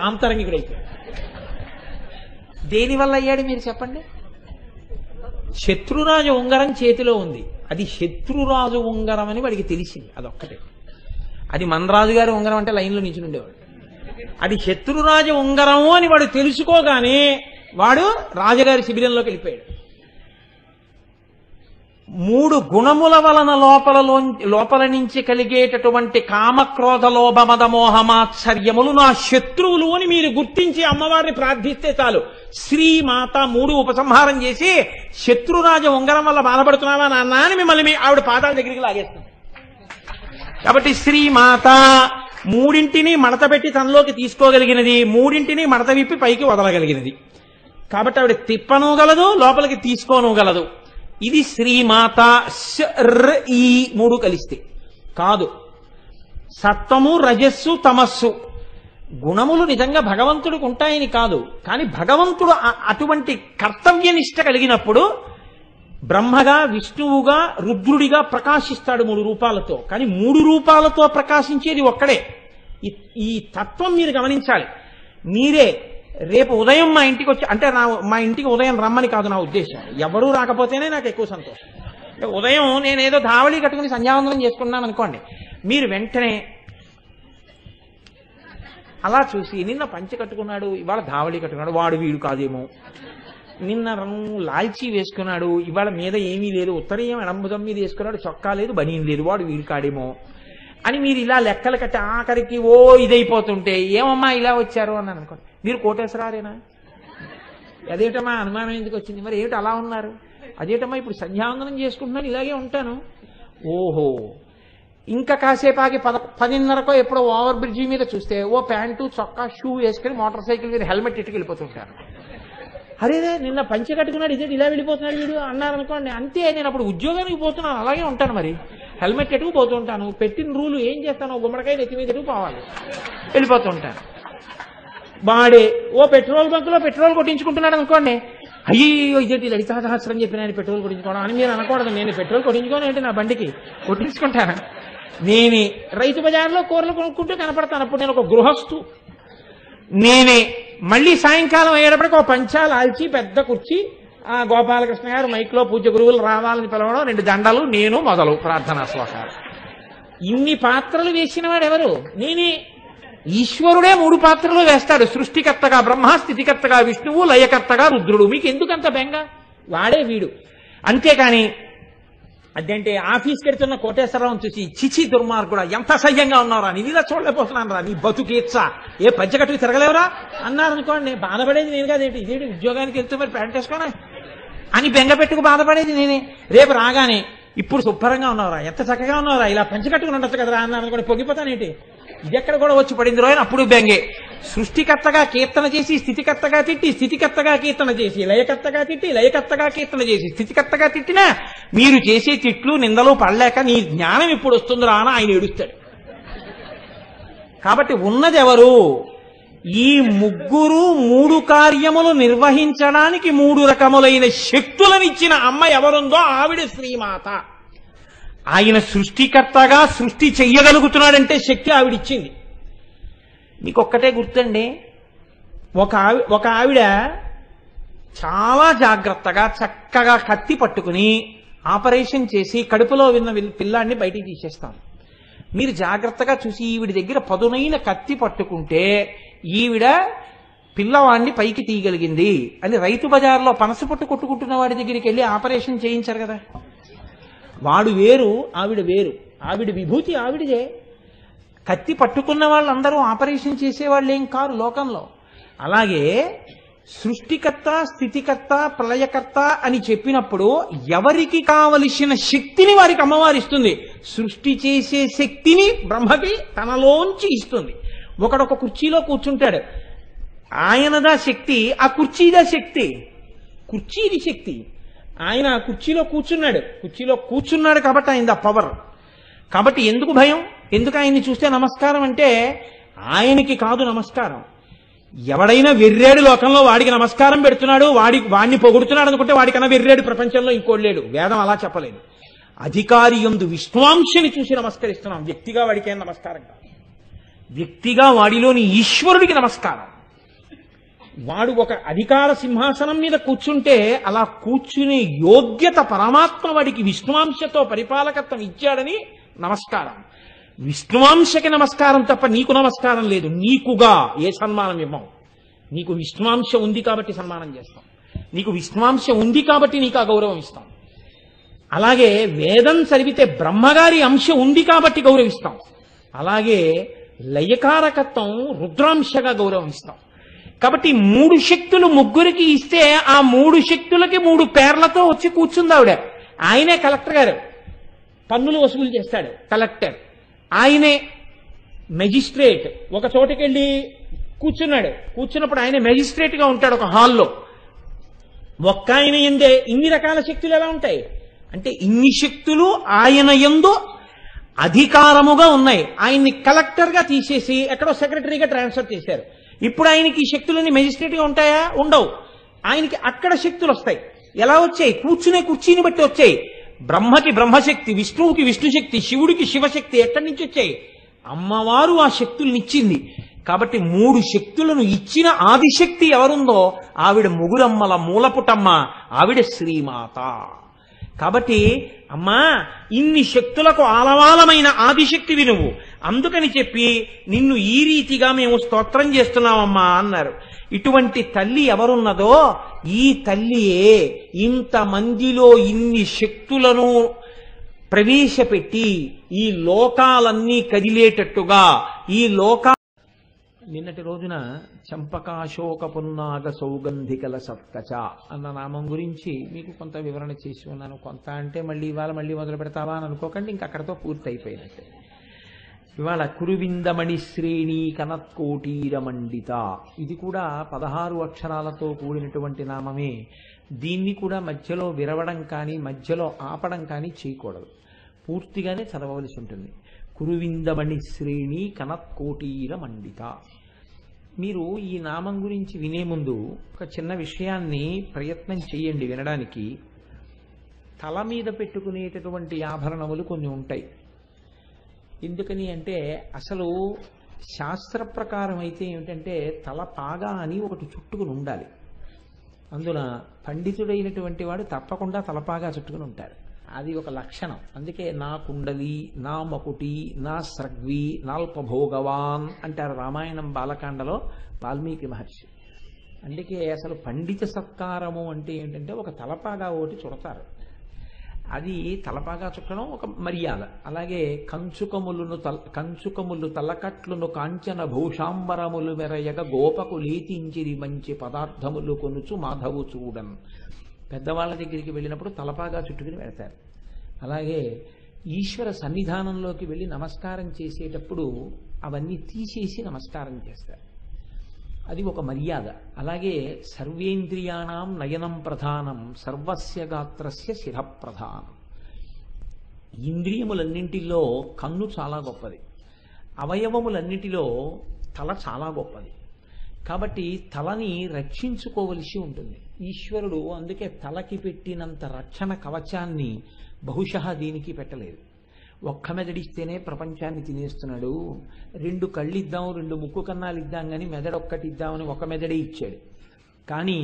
ఆంతరంగికుడైపోయాడు. దేనివల్ల అయ్యాడు మీరు చెప్పండి? శత్రురాజు ఉంగరం చేతిలో ఉంది. అది శత్రురాజు ఉంగరం అని వాడికి తెలిసింది. అదొక్కటే. అది మనరాజు గారి ఉంగరం అంటే లైన్లో నిల్చుని ఉండేవాడు. అది శత్రురాజు ఉంగరము అని వాడు తెలుసుకోగానే వాడు రాజుగారి శిబిరంలోకి వెళ్ళిపోయాడు. 3 గుణముల వలన లోపల నుంచి కలిగేటటువంటి కామక్రోధ లోభ మద మోహమాత్సర్యములు నా శత్రువులు అని మీరు గుర్తించి అమ్మవారిని ప్రార్థిస్తే చాలు. శ్రీమాత 3 ఉపసంహారం చేసి శత్రురాజ ఉంగరం వల్ల బాధపడుతున్నావా నాన్న అని మిమ్మల్ని ఆవిడ పాదాల దగ్గరికి లాగేస్తుంది. కాబట్టి శ్రీమాత 3 మడత పెట్టి తనలోకి తీసుకోగలిగినది, 3 మడత విప్పి పైకి వదలగలిగినది. కాబట్టి ఆవిడ తిప్పనూగలదు, లోపలికి తీసుకోనూగలదు. ఇది శ్రీమాత. ఈ 3 కలిస్తే కాదు. సత్వము రజస్సు తమస్సు గుణములు నిజంగా భగవంతుడికి ఉంటాయని కాదు, కానీ భగవంతుడు అటువంటి కర్తవ్యనిష్ట కలిగినప్పుడు బ్రహ్మగా విష్ణువుగా రుద్రుడిగా ప్రకాశిస్తాడు 3 రూపాలతో. కానీ 3 రూపాలతో ప్రకాశించేది ఒక్కడే. ఈ తత్వం మీరు గమనించాలి. మీరే రేపు ఉదయం మా ఇంటికి వచ్చి, అంటే మా ఇంటికి ఉదయం రమ్మని కాదు నా ఉద్దేశం, ఎవరూ రాకపోతేనే నాకు ఎక్కువ సంతోషం. ఉదయం నేనేదో ధావళి కట్టుకుని సంధ్యావందనం చేసుకున్నాను అనుకోండి, మీరు వెంటనే అలా చూసి నిన్న పంచె కట్టుకున్నాడు, ఇవాళ ధావళి కట్టుకున్నాడు, వాడు వీడు కాదేమో, నిన్న లాల్చీ వేసుకున్నాడు, ఇవాళ మీద ఏమీ లేదు, ఉత్తరీయం ఎడంబుదం మీద వేసుకున్నాడు, చొక్కా లేదు, బనీన్ లేదు, వాడు వీడు కాడేమో అని మీరు ఇలా లెక్కలు కట్టి ఆఖరికి ఇదైపోతుంటే ఏమమ్మా ఇలా వచ్చారు అన్నాను అనుకోండి, మీరు కోటేశ్వరారేనా? అదేటమ్మా అనుమానం ఎందుకు వచ్చింది? మరి ఏమిటి అలా ఉన్నారు? అదేటమ్మా ఇప్పుడు సంధ్యావందనం చేసుకుంటున్నాను, ఇలాగే ఉంటాను. ఓహో, ఇంకా కాసేపు ఆగి 10:30కో ఎప్పుడో ఓవర్ బ్రిడ్జి మీద చూస్తే ప్యాంటు చొక్కా షూ వేసుకుని మోటార్ సైకిల్ మీద హెల్మెట్ ఇట్టుకు వెళ్ళిపోతుంటారు. అరే నిన్న పంచె కట్టుకున్నాడు, ఇదే ఇలా వెళ్ళిపోతున్నాడు వీడు అన్నారనుకోండి, అంతే. నేను అప్పుడు ఉద్యోగానికి పోతున్నాను, అలాగే ఉంటాను. మరి హెల్మెట్ ఎటుకు పోతుంటాను, పెట్టిన రూలు ఏం చేస్తాను, గుమ్మడికాయ నెత్తి మీద ఎటుకు పోవాలి, వెళ్ళిపోతుంటాను. వాడే పెట్రోల్ బంకులో పెట్రోల్ కొట్టించుకుంటున్నాడు అనుకోండి, అయ్యో ఇదేంటి లలితా సహస్రం చెప్పి నేను పెట్రోల్ కొట్టించుకోవడం అని మీరు అనకూడదు. నేను పెట్రోల్ కొట్టించుకోను ఏంటి, నా బండికి కొట్టించుకుంటాను. నేనే రైతు బజార్లో కూరలు కొనుక్కుంటూ కనపడతాను, అప్పుడు నేను ఒక గృహస్థు. నేనే మళ్ళీ సాయంకాలం అయ్యేటప్పటికి పంచాలు ఆల్చి పెద్ద కుర్చీ, గోపాలకృష్ణ గారు మైక్లో పూజ గురువులు రావాలని పిలవడం, 2 దండలు, నేను మొదలు ప్రార్థనా శ్లోకాలు. ఇన్ని పాత్రలు వేసిన వాడు ఎవరు? నేనే. ఈశ్వరుడే 3 పాత్రలు వేస్తాడు, సృష్టికర్తగా బ్రహ్మ, స్థితికర్తగా విష్ణువు, లయకర్తగా రుద్రుడు. మీకు ఎందుకంత బెంగ? వాడే వీడు. అంతేకాని అదేంటే ఆఫీస్కి వెళ్తున్న కోటేశ్వరరావు చూసి చిచి దుర్మార్గుడా ఎంత సహ్యంగా ఉన్నారా, నేను ఇలా చూడలేకపోతున్నాను రా, నీ బతుకేచ్చా, ఏ పంచకట్టుకు తిరగలేవరా అన్నారనుకోండి, బాధపడేది నేను కాదేంటి, ఇదేంటి ఉద్యోగానికి వెళ్తూ మరి ప్యాంట్ వేసుకోనా అని బెంగ పెట్టుకు బాధపడేది నేనే. రేపు రాగానే ఇప్పుడు శుభ్రంగా ఉన్నారా, ఎంత చక్కగా ఉన్నారా, ఇలా పంచకట్టుకుని ఉండొచ్చు కదరా అన్నారనుకోండి, పొగిపోతానేంటి, ఇది ఎక్కడ కూడా వచ్చి పడింది రోజు అప్పుడు బెంగే. సృష్టికర్తగా కీర్తన చేసి స్థితికర్తగా తిట్టి, స్థితికర్తగా కీర్తన చేసి లయకర్తగా తిట్టి, లయకర్తగా కీర్తన చేసి స్థితికర్తగా తిట్టినా మీరు చేసే తిట్లు నిందలు పడలేక నీ జ్ఞానం ఇప్పుడు వస్తుందిరా అని ఆయన ఏడుస్తాడు. కాబట్టి ఉన్నది ఎవరు? ఈ 3 కార్యములు నిర్వహించడానికి 3 రకములైన శక్తులనిచ్చిన అమ్మ ఎవరుందో ఆవిడ శ్రీమాత. ఆయన సృష్టికర్తగా సృష్టి చెయ్యగలుగుతున్నాడంటే శక్తి ఆవిడిచ్చింది. మీకు ఒక్కటే గుర్తండి, ఒక ఆవిడ చాలా జాగ్రత్తగా చక్కగా కత్తి పట్టుకుని ఆపరేషన్ చేసి కడుపులో విన్న పిల్లాడిని బయటికి తీసేస్తాను. మీరు జాగ్రత్తగా చూసి ఈవిడ దగ్గర పదునైన కత్తి పట్టుకుంటే ఈవిడ పిల్లవాడిని పైకి తీయగలిగింది అని రైతు బజార్లో పనస పట్టు కొట్టుకుంటున్న వాడి దగ్గరికి వెళ్ళి ఆపరేషన్ చేయించారు కదా. వాడు వేరు, ఆవిడ వేరు. ఆవిడ విభూతి ఆవిడదే. కత్తి పట్టుకున్న వాళ్ళందరూ ఆపరేషన్ చేసేవాళ్ళు ఏం కారు లోకంలో. అలాగే సృష్టికర్త, స్థితికర్త, ప్రళయకర్త అని చెప్పినప్పుడు ఎవరికి కావలసిన శక్తిని వారికి అమ్మవారు ఇస్తుంది. సృష్టి చేసే శక్తిని బ్రహ్మకి తనలోంచి ఇస్తుంది. ఒకడొక కుర్చీలో కూర్చుంటాడు, ఆయనదా శక్తి, ఆ కుర్చీదా శక్తి. కుర్చీది శక్తి. ఆయన కుర్చీలో కూర్చున్నాడు కాబట్టి ఆయన పవర్. కాబట్టి ఎందుకు భయం, ఎందుకు ఆయన్ని చూస్తే నమస్కారం అంటే ఆయనకి కాదు నమస్కారం. ఎవడైనా వెర్రేడు లోకంలో వాడికి నమస్కారం పెడుతున్నాడు, వాడిని పొగుడుతున్నాడు అనుకుంటే వాడికన్నా వెర్రేడు ప్రపంచంలో ఇంకోటి లేడు. వేదం అలా చెప్పలేదు. అధికారి యందు విష్ణువాంశని చూసి నమస్కరిస్తున్నాం, వ్యక్తిగా వాడికి ఏం నమస్కారం కాదు. వ్యక్తిగా వాడిలోని ఈశ్వరుడికి నమస్కారం. వాడు ఒక అధికార సింహాసనం మీద కూర్చుంటే అలా కూర్చునే యోగ్యత పరమాత్మ వాడికి విష్ణువాంశతో పరిపాలకత్వం ఇచ్చాడని నమస్కారం. విష్ణువాంశకి నమస్కారం తప్ప నీకు నమస్కారం లేదు. నీకుగా ఏ సన్మానం ఇవ్వం. నీకు విష్ణువాంశ ఉంది కాబట్టి సన్మానం చేస్తాం. నీకు విష్ణువాంశ ఉంది కాబట్టి నీకు ఆ గౌరవం ఇస్తాం. అలాగే వేదం చదివితే బ్రహ్మగారి అంశ ఉంది కాబట్టి గౌరవిస్తాం. అలాగే లయకారకత్వం రుద్రాంశగా గౌరవం ఇస్తాం. కాబట్టి 3 శక్తులు ముగ్గురికి ఇస్తే ఆ 3 శక్తులకి 3 పేర్లతో వచ్చి కూర్చుంది ఆవిడ. ఆయనే కలెక్టర్ గారు, పన్నులు వసూలు చేస్తాడు కలెక్టర్. ఆయనే మెజిస్ట్రేట్, ఒక చోటుకి వెళ్ళి కూర్చున్నాడు. కూర్చున్నప్పుడు ఆయన మెజిస్ట్రేట్ గా ఉంటాడు ఒక హాల్లో. ఒక్క ఆయన ఎందే ఇన్ని రకాల శక్తులు ఎలా ఉంటాయి అంటే ఇన్ని శక్తులు ఆయన యందు అధికారముగా ఉన్నాయి. ఆయన్ని కలెక్టర్ గా తీసేసి ఎక్కడో సెక్రటరీగా ట్రాన్స్ఫర్ చేశారు. ఇప్పుడు ఆయనకి ఈ శక్తులన్నీ మెజిస్ట్రేట్ గా ఉంటాయా? ఉండవు. ఆయనకి అక్కడ శక్తులు వస్తాయి. ఎలా వచ్చాయి? కూర్చునే కుర్చీని బట్టి వచ్చాయి. బ్రహ్మకి బ్రహ్మశక్తి, విష్ణువుకి విష్ణుశక్తి, శివుడికి శివశక్తి ఎక్కడి నుంచి వచ్చాయి? అమ్మవారు ఆ శక్తుల్ని ఇచ్చింది. కాబట్టి 3 శక్తులను ఇచ్చిన ఆదిశక్తి ఎవరుందో ఆవిడ ముగురమ్మల మూలపుటమ్మ, ఆవిడ శ్రీమాత. కాబట్టి అమ్మా ఇన్ని శక్తులకు ఆలవాలమైన ఆదిశక్తివి నువ్వు, అందుకని చెప్పి నిన్ను ఈ రీతిగా మేము స్తోత్రం చేస్తున్నామమ్మా అన్నారు. ఇటువంటి తల్లి ఎవరున్నదో ఈ తల్లియే ఇంతమందిలో ఇన్ని శక్తులను ప్రవేశపెట్టి ఈ లోకాలన్నీ కదిలేటట్టుగా ఈ నిన్నటి రోజున చంపకాశోక పున్నాగ సౌగంధికల సత్కచ అన్న నామం గురించి మీకు కొంత వివరణ చేసి ఉన్నాను. కొంత అంటే మళ్ళీ ఇవాళ మళ్ళీ మొదలు పెడతావా అని అనుకోకండి, ఇంక అక్కడతో పూర్తి అయిపోయినట్టే. ఇవాళ కురువిందమణి శ్రేణి కనత్కోటీరమండిత, ఇది కూడా 16 అక్షరాలతో కూడినటువంటి నామమే. దీన్ని కూడా మధ్యలో విరవడం కానీ మధ్యలో ఆపడం కానీ చేయకూడదు, పూర్తిగానే చదవవలసి ఉంటుంది. కురువిందమణి శ్రేణి కనత్కోటీరమండిత. మీరు ఈ నామం గురించి వినే ముందు ఒక చిన్న విషయాన్ని ప్రయత్నం చేయండి వినడానికి. తల మీద పెట్టుకునేటటువంటి ఆభరణములు కొన్ని ఉంటాయి. ఎందుకని అంటే అసలు శాస్త్ర ప్రకారం అయితే ఏమిటంటే తలపాగా అని ఒకటి చుట్టుకుని ఉండాలి. అందున పండితుడైనటువంటి వాడు తప్పకుండా తలపాగా చుట్టుకుని ఉంటారు. అది ఒక లక్షణం. అందుకే నా కుండలి, నా మకుటి, నా స్రగ్వి, నాల్పభోగవాన్ అంటారు రామాయణం బాలకాండలో వాల్మీకి మహర్షి. అందుకే అసలు పండిత సత్కారము అంటే ఏంటంటే ఒక తలపాగా ఒకటి చుడతారు. అది తలపాగా చుట్టడం ఒక మర్యాద. అలాగే కంచుకములు తలకట్లును కాంచన భూషాంబరములు మెరయగ గోపకు లేతించిరి మంచి పదార్థములు కొనుచు మాధవు చూడన్. పెద్దవాళ్ళ దగ్గరికి వెళ్ళినప్పుడు తలపాగా చుట్టుకుని వెళ్తారు. అలాగే ఈశ్వర సన్నిధానంలోకి వెళ్ళి నమస్కారం చేసేటప్పుడు అవన్నీ తీసేసి నమస్కారం చేస్తారు. అది ఒక మర్యాద. అలాగే సర్వేంద్రియాణం నయనం ప్రధానం సర్వస్య గాత్రస్య శిర ప్రధానం. ఇంద్రియములన్నింటిలో కన్ను చాలా గొప్పది, అవయవములన్నిటిలో తల చాలా గొప్పది. కాబట్టి తలని రక్షించుకోవలసి ఉంటుంది. ఈశ్వరుడు అందుకే తలకి పెట్టినంత రక్షణ కవచాన్ని బహుశः దీనికి పెట్టలేదు. ఒక్క మెదడిస్తేనే ప్రపంచాన్ని తినేస్తున్నాడు. 2 కళ్ళు ఇద్దాం, 2 ముక్కు కన్నాలు ఇద్దాం కానీ మెదడొక్కటి ఇద్దామని ఒక మెదడే ఇచ్చాడు. కానీ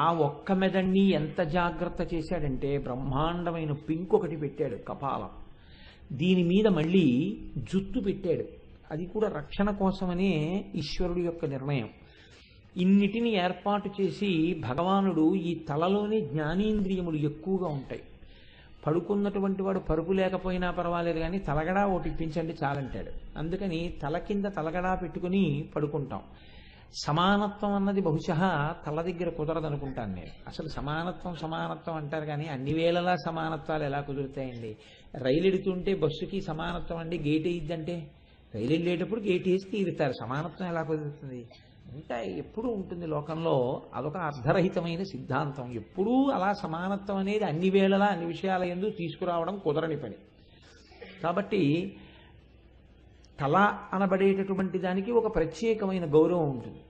ఆ ఒక్క మెదడిని ఎంత జాగ్రత్త చేశాడంటే బ్రహ్మాండమైన పింక్ ఒకటి పెట్టాడు కపాలం. దీని మీద మళ్ళీ జుత్తు పెట్టాడు. అది కూడా రక్షణ కోసమనే ఈశ్వరుడు యొక్క నిర్ణయం. ఇన్నిటిని ఏర్పాటు చేసి భగవానుడు ఈ తలలోనే జ్ఞానేంద్రియములు ఎక్కువగా ఉంటాయి. పడుకున్నటువంటి వాడు పరుపు లేకపోయినా పర్వాలేదు కానీ తలగడా ఒకటి ఇప్పించండి చాలంటాడు. అందుకని తల కింద తలగడా పెట్టుకుని పడుకుంటాం. సమానత్వం అన్నది బహుశः తల దగ్గర కుదరదనుకుంటాను నేను. అసలు సమానత్వం అంటారు కానీ అన్ని వేళలా సమానత్వాలు ఎలా కుదురుతాయండి? రైలు ఎడుతుంటే బస్సుకి సమానత్వం అండి, గేట్ వేయిద్దంటే రైలు వెళ్ళేటప్పుడు గేట్ వేసి తీరుతారు. సమానత్వం ఎలా కుదురుతుంది? ఇంకా ఎప్పుడూ ఉంటుంది లోకంలో. అదొక అర్ధరహితమైన సిద్ధాంతం. ఎప్పుడూ అలా సమానత్వం అనేది అన్ని వేళలా అన్ని విషయాల యందు తీసుకురావడం కుదరని పని. కాబట్టి తల అనబడేటటువంటి దానికి ఒక ప్రత్యేకమైన గౌరవం ఉంటుంది.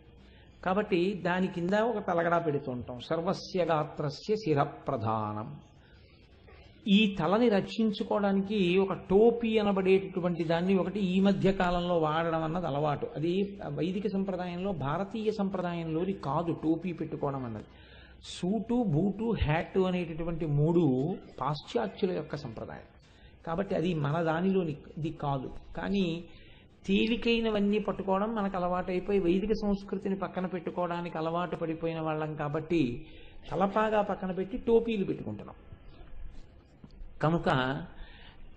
కాబట్టి దాని కింద ఒక తలగడా పెడుతుంటాం. సర్వస్య గాత్రస్య శిర ప్రధానం. ఈ తలని రక్షించుకోవడానికి ఒక టోపీ అనబడేటటువంటి దాన్ని ఒకటి ఈ మధ్య కాలంలో వాడడం అన్నది అలవాటు. అది వైదిక సంప్రదాయంలో, భారతీయ సంప్రదాయంలోది కాదు టోపీ పెట్టుకోవడం అన్నది. సూటు, బూటు, హ్యాట్ అనేటటువంటి మూడు పాశ్చాత్యుల యొక్క సంప్రదాయం. కాబట్టి అది మన దానిలోది కాదు. కానీ తేలికైనవన్నీ పట్టుకోవడం మనకు అలవాటు అయిపోయి వైదిక సంస్కృతిని పక్కన పెట్టుకోవడానికి అలవాటు పడిపోయిన వాళ్ళం కాబట్టి తలపాగా పక్కన పెట్టి టోపీలు పెట్టుకుంటున్నాం. కనుక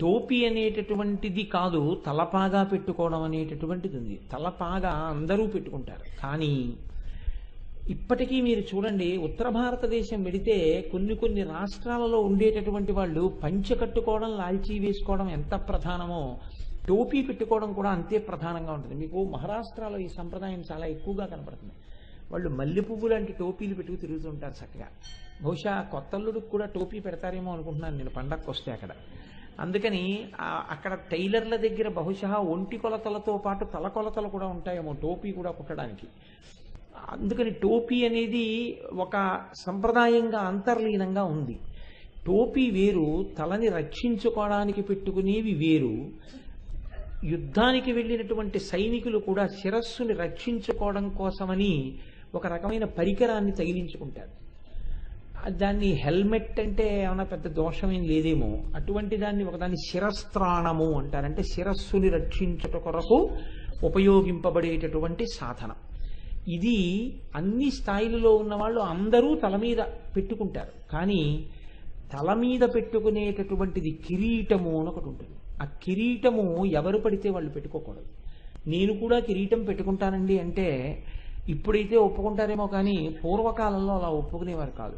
టోపీ అనేటటువంటిది కాదు, తలపాగా పెట్టుకోవడం అనేటటువంటిది ఉంది. తలపాగా అందరూ పెట్టుకుంటారు. కానీ ఇప్పటికీ మీరు చూడండి, ఉత్తర భారతదేశం వెడితే కొన్ని రాష్ట్రాలలో ఉండేటటువంటి వాళ్ళు పంచె కట్టుకోవడం, లాల్చీ వేసుకోవడం ఎంత ప్రధానమో టోపీ పెట్టుకోవడం కూడా అంతే ప్రధానంగా ఉంటుంది. మీకు మహారాష్ట్రలో ఈ సంప్రదాయం చాలా ఎక్కువగా కనపడుతుంది. వాళ్ళు మల్లె పువ్వు లాంటి టోపీలు పెట్టుకు తిరుగుతుంటారు చక్కగా. బహుశా కొత్తల్లుడికి కూడా టోపీ పెడతారేమో అనుకుంటున్నాను నేను పండగకు వస్తే అక్కడ. అందుకని అక్కడ టైలర్ల దగ్గర బహుశా ఒంటి కొలతలతో పాటు తల కొలతలు కూడా ఉంటాయేమో టోపీ కూడా కుట్టడానికి. అందుకని టోపీ అనేది ఒక సంప్రదాయంగా అంతర్లీనంగా ఉంది. టోపీ వేరు, తలని రక్షించుకోవడానికి పెట్టుకునేవి వేరు. యుద్ధానికి వెళ్ళినటువంటి సైనికులు కూడా శిరస్సుని రక్షించుకోవడం కోసమని ఒక రకమైన పరికరాన్ని తగిలించుకుంటారు. దాన్ని హెల్మెట్ అంటే ఏమైనా పెద్ద దోషమేం లేదేమో, అటువంటి దాన్ని ఒకదాన్ని శిరస్త్రాణము అంటారు. అంటే శిరస్సుని రక్షించుట కొరకు ఉపయోగింపబడేటటువంటి సాధనం. ఇది అన్ని స్థాయిలలో ఉన్న వాళ్ళు అందరూ తల మీద పెట్టుకుంటారు. కానీ తల మీద పెట్టుకునేటటువంటిది కిరీటము అని ఒకటి ఉంటుంది. ఆ కిరీటము ఎవరు పడితే వాళ్ళు పెట్టుకోకూడదు. నేను కూడా కిరీటం పెట్టుకుంటానండి అంటే ఇప్పుడైతే ఒప్పుకుంటారేమో, కానీ పూర్వకాలంలో అలా ఒప్పుకునేవారు కాదు.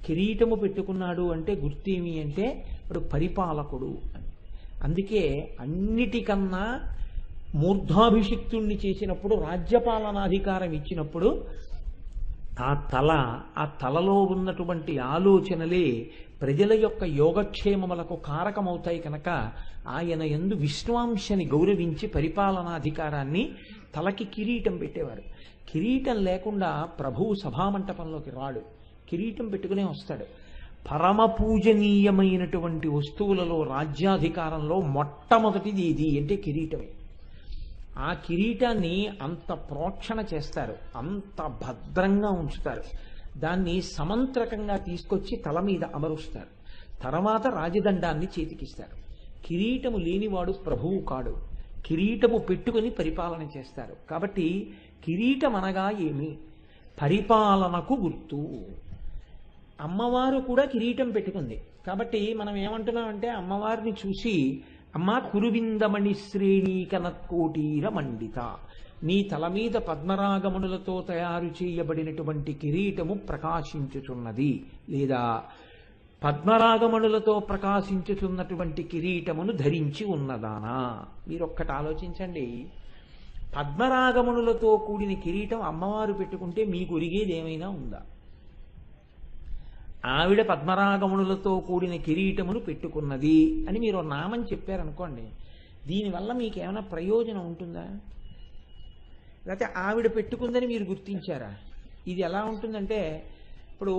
కిరీటము పెట్టుకున్నాడు అంటే గుర్తేమి అంటే ఇప్పుడు పరిపాలకుడు అని. అందుకే అన్నిటికన్నా మూర్ధాభిషిక్తుణ్ణి చేసినప్పుడు, రాజ్యపాలనాధికారం ఇచ్చినప్పుడు ఆ తలలో ఉన్నటువంటి ఆలోచనలే ప్రజల యొక్క యోగక్షేమములకు కారకమవుతాయి. కనుక ఆయన యందు విష్ణువాంశని గౌరవించి పరిపాలనాధికారాన్ని తలకి కిరీటం పెట్టేవారు. కిరీటం లేకుండా ప్రభువు సభామంటపంలోకి రాడు, కిరీటం పెట్టుకునే వస్తాడు. పరమ పూజనీయమైనటువంటి వస్తువులలో రాజ్యాధికారంలో మొట్టమొదటిది ఏది అంటే కిరీటమే. ఆ కిరీటాన్ని అంత ప్రోక్షణ చేస్తారు, అంత భద్రంగా ఉంచుతారు. దాన్ని సమంత్రకంగా తీసుకొచ్చి తల మీద అమరుస్తారు. తర్వాత రాజదండాన్ని చేతికిస్తారు. కిరీటము లేనివాడు ప్రభువు కాడు. కిరీటము పెట్టుకుని పరిపాలన చేస్తారు. కాబట్టి కిరీటం అనగా ఏమి? పరిపాలనకు గుర్తు. అమ్మవారు కూడా కిరీటం పెట్టుకుంది. కాబట్టి మనం ఏమంటున్నామంటే అమ్మవారిని చూసి, అమ్మా కురువిందమణి శ్రేణీ కనత్కోటీర మండిత, నీ తల మీద పద్మరాగమణులతో తయారు చేయబడినటువంటి కిరీటము ప్రకాశించుచున్నది, లేదా పద్మరాగమణులతో ప్రకాశించుచున్నటువంటి కిరీటమును ధరించి ఉన్నదానా. మీరొక్కటి ఆలోచించండి. పద్మరాగమణులతో కూడిన కిరీటం అమ్మవారు పెట్టుకుంటే మీకు ఒరిగేది ఏమైనా ఉందా? ఆవిడ పద్మరాగమణులతో కూడిన కిరీటమును పెట్టుకున్నది అని మీరు నామం చెప్పారనుకోండి, దీనివల్ల మీకేమైనా ప్రయోజనం ఉంటుందా? లేకపోతే ఆవిడ పెట్టుకుందని మీరు గుర్తించారా? ఇది ఎలా ఉంటుందంటే, ఇప్పుడు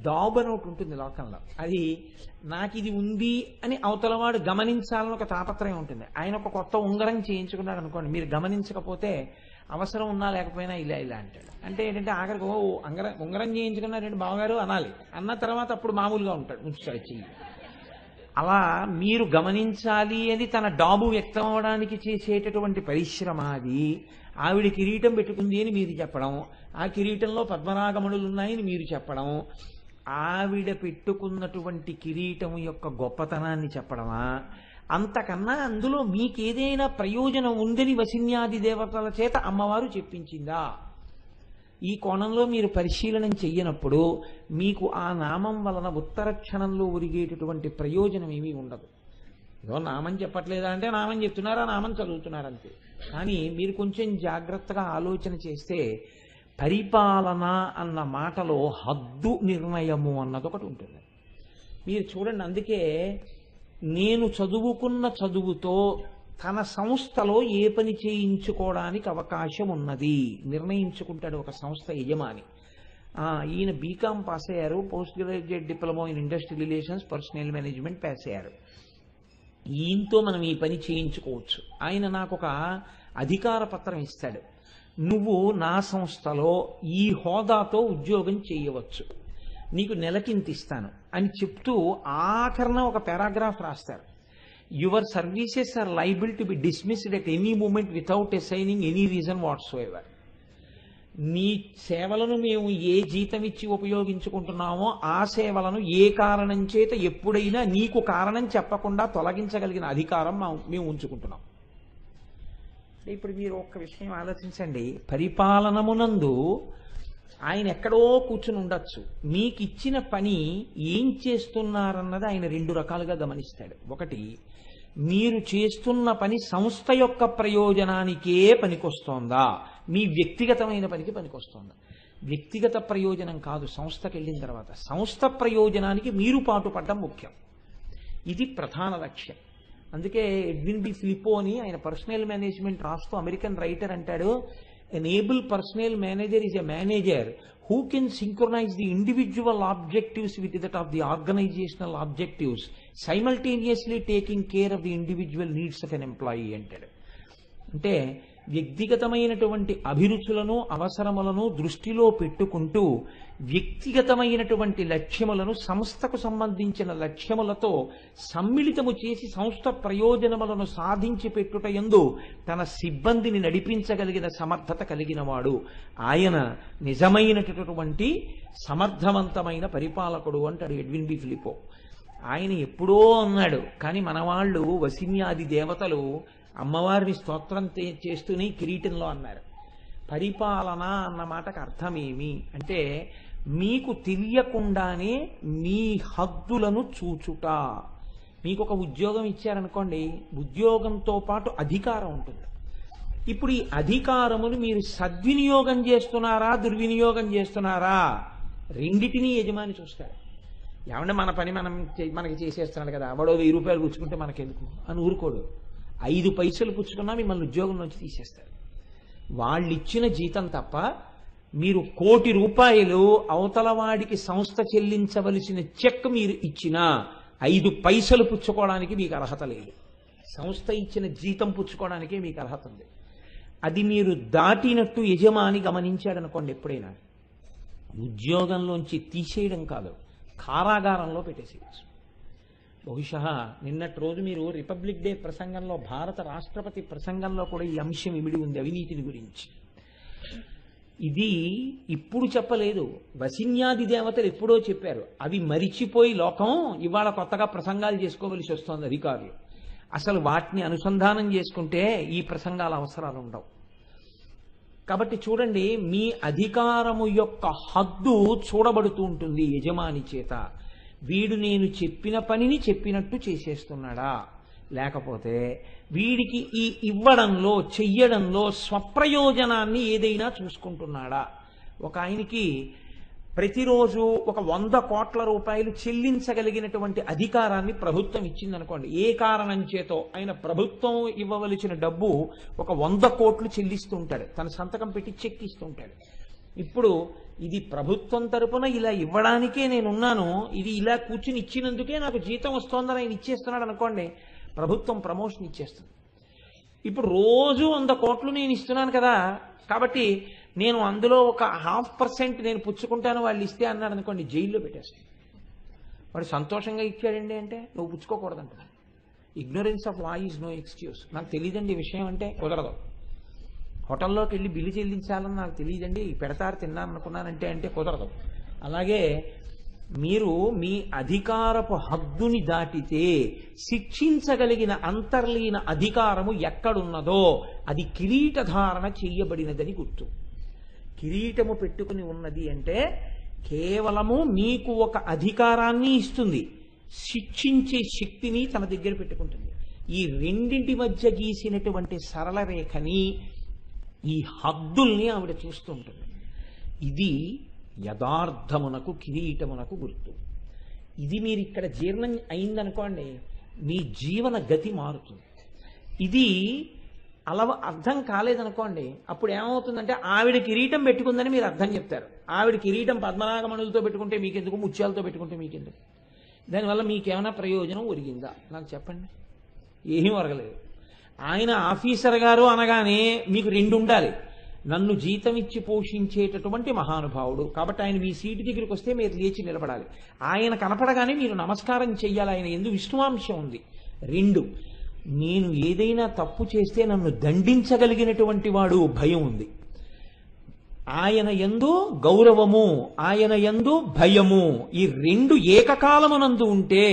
డాబ్ అని ఒకటి ఉంటుంది లోకంలో. అది నాకు ఇది ఉంది అని అవతలవాడు గమనించాలని ఒక తాపత్రయం ఉంటుంది. ఆయన ఒక కొత్త ఉంగరం చేయించుకున్నాడు అనుకోండి, మీరు గమనించకపోతే అవసరం ఉన్నా లేకపోయినా ఇలా ఇలా అంటాడు. అంటే ఏంటంటే ఆఖరికి ఉంగరం చేయించుకున్నారంటే బావగారు అనాలి. అన్న తర్వాత అప్పుడు మామూలుగా ఉంటాడు, ఉంచుతాడు చెయ్యి. అలా మీరు గమనించాలి అని తన డాబు వ్యక్తం అవడానికి చేసేటటువంటి పరిశ్రమ అది. ఆవిడ కిరీటం పెట్టుకుంది అని మీరు చెప్పడం, ఆ కిరీటంలో పద్మరాగమణులు ఉన్నాయని మీరు చెప్పడం, ఆవిడ పెట్టుకున్నటువంటి కిరీటం యొక్క గొప్పతనాన్ని చెప్పడమా? అంతకన్నా అందులో మీకేదైనా ప్రయోజనం ఉందని వసిన్యాది దేవతల చేత అమ్మవారు చెప్పించిందా? ఈ కోణంలో మీరు పరిశీలనం చెయ్యనప్పుడు మీకు ఆ నామం వలన ఉత్తర క్షణంలో ఒరిగేటటువంటి ప్రయోజనం ఏమీ ఉండదు. ఏదో నామం చెప్పట్లేదా అంటే నామం చెప్తున్నారా, నామం చదువుతున్నారంతే. కానీ మీరు కొంచెం జాగ్రత్తగా ఆలోచన చేస్తే పరిపాలన అన్న మాటలో హద్దు నిర్ణయము అన్నది ఒకటి ఉంటుంది. మీరు చూడండి, అందుకే నేను చదువుకున్న చదువుతో తన సంస్థలో ఏ పని చేయించుకోవడానికి అవకాశం ఉన్నది నిర్ణయించుకుంటాడు ఒక సంస్థ యజమాని. ఈయన బీకామ్ పాస్ అయ్యారు, post graduate diploma in industrial relations, personal management pass అయ్యారు. ఈయనతో మనం ఈ పని చేయించుకోవచ్చు. ఆయన నాకు ఒక అధికార పత్రం ఇస్తాడు, నువ్వు నా సంస్థలో ఈ హోదాతో ఉద్యోగం చేయవచ్చు, నీకు నెలకింత ఇస్తాను అని చెప్తూ ఆఖరణ ఒక పారాగ్రాఫ్ రాస్తారు. Your services are liable to be dismissed at any moment without assigning any reason whatsoever. నీ సేవలను మేము ఏ జీతం ఇచ్చి ఉపయోగించుకుంటున్నామో ఆ సేవలను ఏ కారణం చేత ఎప్పుడైనా నీకు కారణం చెప్పకుండా తొలగించగలిగిన అధికారం మేము ఉంచుకుంటున్నాం. ఇప్పుడు మీరు ఒక్క విషయం ఆలోచించండి, పరిపాలనమునందు ఆయన ఎక్కడో కూర్చుని ఉండొచ్చు, మీకు ఇచ్చిన పని ఏం చేస్తున్నారన్నది ఆయన రెండు రకాలుగా గమనిస్తాడు. ఒకటి, మీరు చేస్తున్న పని సంస్థ యొక్క ప్రయోజనానికే పనికొస్తోందా, మీ వ్యక్తిగతమైన పనికి పనికొస్తోందా? వ్యక్తిగత ప్రయోజనం కాదు, సంస్థకి వెళ్ళిన తర్వాత సంస్థ ప్రయోజనానికి మీరు పాటుపడడం ముఖ్యం. ఇది ప్రధాన లక్ష్యం. అందుకే ఎడ్విన్ బి ఫిలిపో అని ఆయన పర్సనల్ మేనేజ్మెంట్ రాస్తూ అమెరికన్ రైటర్ అంటాడు, an able personnel manager is a manager who can synchronize the individual objectives with that of the organizational objectives, simultaneously taking care of the individual needs of an employee అంటాడు. అంటే వ్యక్తిగతమైనటువంటి అభిరుచులను అవసరములను దృష్టిలో పెట్టుకుంటూ వ్యక్తిగతమైనటువంటి లక్ష్యములను సంస్థకు సంబంధించిన లక్ష్యములతో సమ్మిళితము చేసి సంస్థ ప్రయోజనములను సాధించి పెట్టుట యందు తన సిబ్బందిని నడిపించగలిగిన సమర్థత కలిగిన వాడు ఆయన నిజమైనటువంటి సమర్థవంతమైన పరిపాలకుడు అంటాడు ఎడ్విన్ బి ఫిలిపో. ఆయన ఎప్పుడో అన్నాడు, కానీ మన వాళ్ళు వసిన్యాది దేవతలు అమ్మవారిని స్తోత్రం చేస్తూనే కిరీటంలో అన్నారు. పరిపాలన అన్న మాటకు అర్థమేమి అంటే, మీకు తెలియకుండానే మీ హద్దులను చూచుట. మీకు ఒక ఉద్యోగం ఇచ్చారనుకోండి, ఉద్యోగంతో పాటు అధికారం ఉంటుంది. ఇప్పుడు ఈ అధికారమును మీరు సద్వినియోగం చేస్తున్నారా దుర్వినియోగం చేస్తున్నారా, రెండిటినీ యజమాని చూస్తాడు. ఏమంటే మన పని మనకి చేసేస్తున్నాడు కదా, వాడో 1000 రూపాయలు పుచ్చుకుంటే మనకెందుకు అని ఊరుకోడు. 5 పైసలు పుచ్చుకున్నా మిమ్మల్ని ఉద్యోగం నుంచి తీసేస్తారు. వాళ్ళు ఇచ్చిన జీతం తప్ప మీరు 1 కోటి రూపాయలు అవతల వాడికి సంస్థ చెల్లించవలసిన చెక్ మీరు ఇచ్చినా 5 పైసలు పుచ్చుకోవడానికి మీకు అర్హత లేదు. సంస్థ ఇచ్చిన జీతం పుచ్చుకోవడానికే మీకు అర్హత ఉంది. అది మీరు దాటినట్టు యజమాని గమనించాడనుకోండి, ఎప్పుడైనా ఉద్యోగంలోంచి తీసేయడం కాదు, కారాగారంలో పెట్టేసేయచ్చు. బహుశా నిన్నటి రోజు మీరు రిపబ్లిక్ డే ప్రసంగంలో, భారత రాష్ట్రపతి ప్రసంగంలో కూడా ఈ అంశం ఇమిడి ఉంది, అవినీతిని గురించి. ఇది ఇప్పుడు చెప్పలేదు, వసిన్యాది దేవతలు ఎప్పుడో చెప్పారు. అవి మరిచిపోయి లోకం ఇవాళ కొత్తగా ప్రసంగాలు చేసుకోవలసి వస్తోంది అధికారులు. అసలు వాటిని అనుసంధానం చేసుకుంటే ఈ ప్రసంగాల అవసరాలు ఉండవు. కాబట్టి చూడండి, మీ అధికారము యొక్క హద్దు చూడబడుతూ ఉంటుంది యజమాని చేత. వీడు నేను చెప్పిన పనిని చెప్పినట్టు చేసేస్తున్నాడా, లేకపోతే వీడికి ఈ ఇవ్వడంలో చెయ్యడంలో స్వప్రయోజనాన్ని ఏదైనా చూసుకుంటున్నాడా. ఒక ఆయనకి ప్రతిరోజు ఒక 100 కోట్ల రూపాయలు చెల్లించగలిగినటువంటి అధికారాన్ని ప్రభుత్వం ఇచ్చిందనుకోండి. ఏ కారణం చేతో ఆయన ప్రభుత్వం ఇవ్వవలసిన డబ్బు ఒక 100 కోట్లు చెల్లిస్తూ ఉంటాడు, తన సంతకం పెట్టి చెక్ ఇస్తూ ఉంటాడు. ఇప్పుడు ఇది ప్రభుత్వం తరపున ఇలా ఇవ్వడానికే నేనున్నాను, ఇది ఇలా కూర్చుని ఇచ్చినందుకే నాకు జీతం వస్తోందని ఆయన ఇచ్చేస్తున్నాడు అనుకోండి, ప్రభుత్వం ప్రమోషన్ ఇచ్చేస్తుంది. ఇప్పుడు రోజు 100 కోట్లు నేను ఇస్తున్నాను కదా, కాబట్టి నేను అందులో ఒక 0.5% నేను పుచ్చుకుంటాను వాళ్ళు ఇస్తే అన్నాడు అనుకోండి, జైల్లో పెట్టేస్తాను. వాడు సంతోషంగా ఇచ్చాడండి అంటే నువ్వు పుచ్చుకోకూడదంట. Ignorance of law is no excuse. నాకు తెలియదండి విషయం అంటే కుదరదు. హోటల్లోకి వెళ్ళి బిల్లు చెల్లించాలని నాకు తెలియదండి, పెడతారు తిన్నాను అనుకున్నానంటే అంటే కుదరదు. అలాగే మీరు మీ అధికారపు హద్దుని దాటితే శిక్షించగలిగిన అంతర్లీన అధికారము ఎక్కడున్నదో అది కిరీటధారణ చెయ్యబడినదని గుర్తు. కిరీటము పెట్టుకుని ఉన్నది అంటే కేవలము మీకు ఒక అధికారాన్ని ఇస్తుంది, శిక్షించే శక్తిని తన దగ్గర పెట్టుకుంటుంది. ఈ రెండింటి మధ్య గీసినటువంటి సరళ రేఖని, ఈ హద్దుల్ని ఆవిడ చూస్తూ ఉంటుంది. ఇది యథార్థమునకు కిరీటమునకు గుర్తు. ఇది మీరు ఇక్కడ జీర్ణం అయిందనుకోండి, మీ జీవన గతి మారుతుంది. ఇది అర్థం కాలేదనుకోండి, అప్పుడు ఏమవుతుందంటే ఆవిడ కిరీటం పెట్టుకుందని మీరు అర్థం చెప్తారు. ఆవిడ కిరీటం పద్మనాగమణులతో పెట్టుకుంటే మీకెందుకు, ముత్యాలతో పెట్టుకుంటే మీకెందుకు? దానివల్ల మీకేమైనా ప్రయోజనం ఒరిగిందా నాకు చెప్పండి? ఏమీ ఒరగలేదు. ఆయన ఆఫీసర్ గారు అనగానే మీకు రెండు ఉండాలి. నన్ను జీతం ఇచ్చి పోషించేటటువంటి మహానుభావుడు కాబట్టి ఆయన మీ సీటు దగ్గరికి వస్తే మీరు లేచి నిలబడాలి. ఆయన కనపడగానే మీరు నమస్కారం చెయ్యాలి. ఆయన ఎందు విష్ణువాంశం ఉంది. రెండు, నేను ఏదైనా తప్పు చేస్తే నన్ను దండించగలిగినటువంటి వాడు భయం ఉంది. ఆయన యందు గౌరవము, ఆయన యందు భయము, ఈ రెండు ఏకకాలమునందు ఉంటే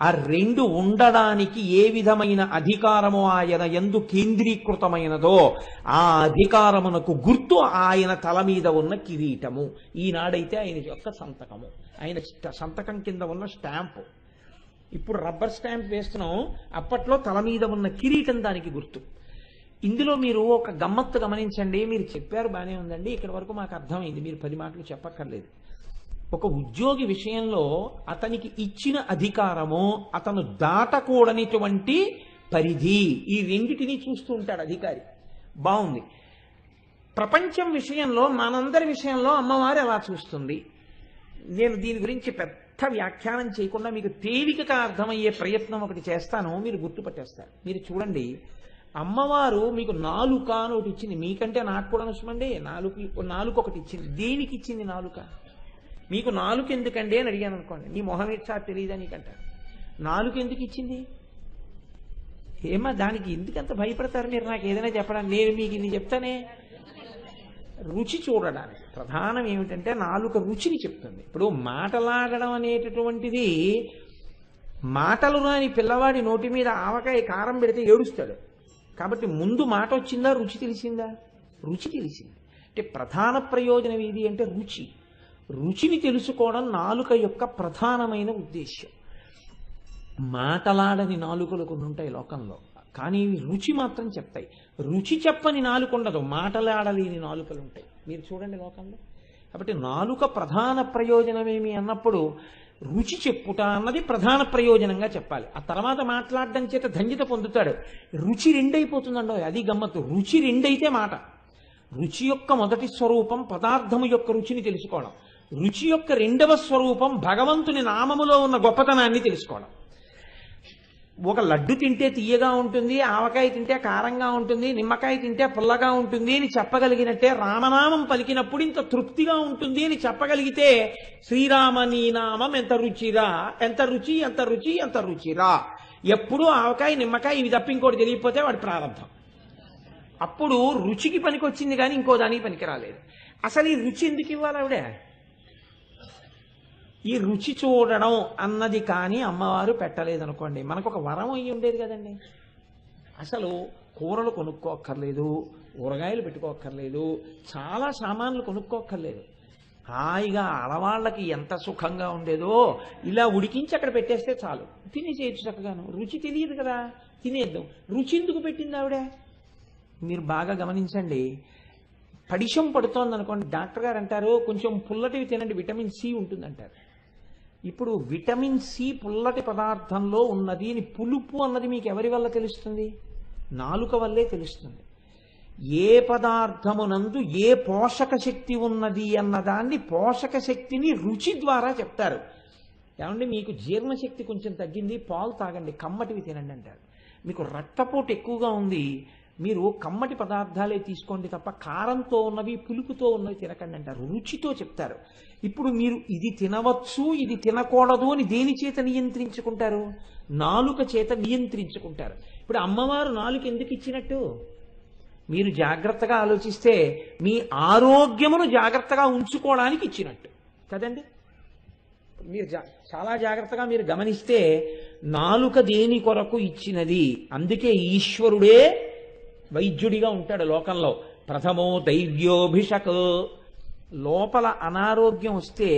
ఆ రెండు ఉండడానికి ఏ విధమైన అధికారము ఆయన యందు కేంద్రీకృతమైనదో ఆ అధికారమునకు గుర్తు ఆయన తల మీద ఉన్న కిరీటము. ఈనాడైతే ఆయన యొక్క సంతకము, ఆయన సంతకం కింద ఉన్న స్టాంపు. ఇప్పుడు రబ్బర్ స్టాంప్ వేస్తున్నాం, అప్పట్లో తల మీద ఉన్న కిరీటం దానికి గుర్తు. ఇందులో మీరు ఒక గమ్మత్తు గమనించండి. మీరు చెప్పారు బాగానే ఉందండి, ఇక్కడి వరకు మాకు అర్థమైంది, మీరు 10 మాటలు చెప్పక్కర్లేదు. ఒక ఉద్యోగి విషయంలో అతనికి ఇచ్చిన అధికారము, అతను దాటకూడనిటువంటి పరిధి, ఈ రెండిటిని చూస్తూ ఉంటాడు అధికారి. బాగుంది. ప్రపంచం విషయంలో, మనందరి విషయంలో అమ్మవారు ఎలా చూస్తుంది? నేను దీని గురించి పెద్ద వ్యాఖ్యానం చేయకుండా మీకు తేలికగా అర్థమయ్యే ప్రయత్నం ఒకటి చేస్తాను, మీరు గుర్తుపట్టేస్తారు. మీరు చూడండి, అమ్మవారు మీకు నాలుక అని ఒకటి ఇచ్చింది. మీకంటే నాకు కూడా నష్టమండి. నాలుక ఒకటి ఇచ్చింది. దేనికి ఇచ్చింది నాలుక? మీకు నాలుక ఎందుకండి అని అడిగాను అనుకోండి, నీ మొహం ఇచ్చా తెలియదా నీకంటారు. నాలుక ఎందుకు ఇచ్చింది? ఏమా దానికి ఎందుకంత భయపడతారు మీరు? నాకు ఏదైనా చెప్పడానికి. నేను మీకు ఇది చెప్తానే, రుచి చూడడానికి. ప్రధానం ఏమిటంటే నాలుక రుచిని చెప్తుంది. ఇప్పుడు మాటలాడడం అనేటటువంటిది, మాటలు రాని పిల్లవాడి నోటి మీద ఆవకాయ కారం పెడితే ఏడుస్తాడు. కాబట్టి ముందు మాట వచ్చిందా, రుచి తెలిసిందా? రుచి తెలిసింది. అంటే ప్రధాన ప్రయోజనం ఏది అంటే రుచి. రుచిని తెలుసుకోవడం నాలుక యొక్క ప్రధానమైన ఉద్దేశ్యం. మాటలాడని నాలుకలు కొన్ని ఉంటాయి లోకంలో, కానీ రుచి మాత్రం చెప్తాయి. రుచి చెప్పని నాలుక ఉండదు, మాటలాడలేని నాలుకలు ఉంటాయి. మీరు చూడండి లోకంలో. కాబట్టి నాలుక ప్రధాన ప్రయోజనమేమి అన్నప్పుడు రుచి చెప్పుట అన్నది ప్రధాన ప్రయోజనంగా చెప్పాలి. ఆ తర్వాత మాట్లాడడం చేత ధన్యత పొందుతాడు. రుచి రెండైపోతుందండో, అది గమ్మత్తు. రుచి రెండైతే మాట. రుచి యొక్క మొదటి స్వరూపం పదార్థము యొక్క రుచిని తెలుసుకోవడం. రుచి యొక్క రెండవ స్వరూపం భగవంతుని నామములో ఉన్న గొప్పతనాన్ని తెలుసుకోవడం. ఒక లడ్డు తింటే తీయగా ఉంటుంది, ఆవకాయ తింటే కారంగా ఉంటుంది, నిమ్మకాయ తింటే పుల్లగా ఉంటుంది అని చెప్పగలిగినట్టే రామనామం పలికినప్పుడు ఇంత తృప్తిగా ఉంటుంది అని చెప్పగలిగితే శ్రీరామ నీ నామం ఎంత రుచిరా, ఎంత రుచి, ఎంత రుచి, ఎంత రుచిరా. ఎప్పుడూ ఆవకాయ నిమ్మకాయ ఇవి తప్ప ఇంకోటి తెలియకపోతే వాడి ప్రారంభం. అప్పుడు రుచికి పనికొచ్చింది కానీ ఇంకో దానికి పనికి రాలేదు. అసలు ఈ రుచి ఎందుకు ఇవ్వాలి ఆవిడ? ఈ రుచి చూడడం అన్నది కానీ అమ్మవారు పెట్టలేదనుకోండి, మనకు ఒక వరం అయ్యి ఉండేది కదండి. అసలు కూరలు కొనుక్కోక్కర్లేదు, ఊరగాయలు పెట్టుకోక్కర్లేదు, చాలా సామాన్లు కొనుక్కోక్కర్లేదు. హాయిగా ఆడవాళ్ళకి ఎంత సుఖంగా ఉండేదో ఇలా ఉడికించి అక్కడ పెట్టేస్తే చాలు, తినేసేయచ్చు చక్కగాను. రుచి తెలియదు కదా, తినేద్దాం. రుచి ఎందుకు పెట్టింది ఆవిడ? మీరు బాగా గమనించండి. పడిషం పడుతోంది అనుకోండి, డాక్టర్ గారు అంటారు కొంచెం పుల్లటివి తినండి, విటమిన్ సి ఉంటుందంటారు. ఇప్పుడు విటమిన్ సి పుల్లటి పదార్థంలో ఉన్నది అని పులుపు అన్నది మీకు ఎవరి వల్ల తెలుస్తుంది? నాలుక వల్లే తెలుస్తుంది. ఏ పదార్థమునందు ఏ పోషక శక్తి ఉన్నది అన్నదాన్ని, పోషక శక్తిని రుచి ద్వారా చెప్తారు. ఏమంటే మీకు జీర్ణశక్తి కొంచెం తగ్గింది, పాలు తాగండి, కమ్మటివి తినండి అంటారు. మీకు రక్తపోటు ఎక్కువగా ఉంది, మీరు కమ్మటి పదార్థాలే తీసుకోండి తప్ప కారంతో ఉన్నవి పులుపుతో ఉన్నవి తినకండి అంటారు. రుచితో చెప్తారు. ఇప్పుడు మీరు ఇది తినవచ్చు ఇది తినకూడదు అని దేని చేత నియంత్రించుకుంటారు? నాలుక చేత నియంత్రించుకుంటారు. ఇప్పుడు అమ్మవారు నాలుక ఎందుకు ఇచ్చినట్టు? మీరు జాగ్రత్తగా ఆలోచిస్తే మీ ఆరోగ్యమును జాగ్రత్తగా ఉంచుకోవడానికి ఇచ్చినట్టు కదండి. మీరు చాలా జాగ్రత్తగా మీరు గమనిస్తే నాలుక దేని కొరకు ఇచ్చినది? అందుకే ఈశ్వరుడే వైద్యుడిగా ఉంటాడు లోకంలో. ప్రథమో దైవ్యోభిషక్. లోపల అనారోగ్యం వస్తే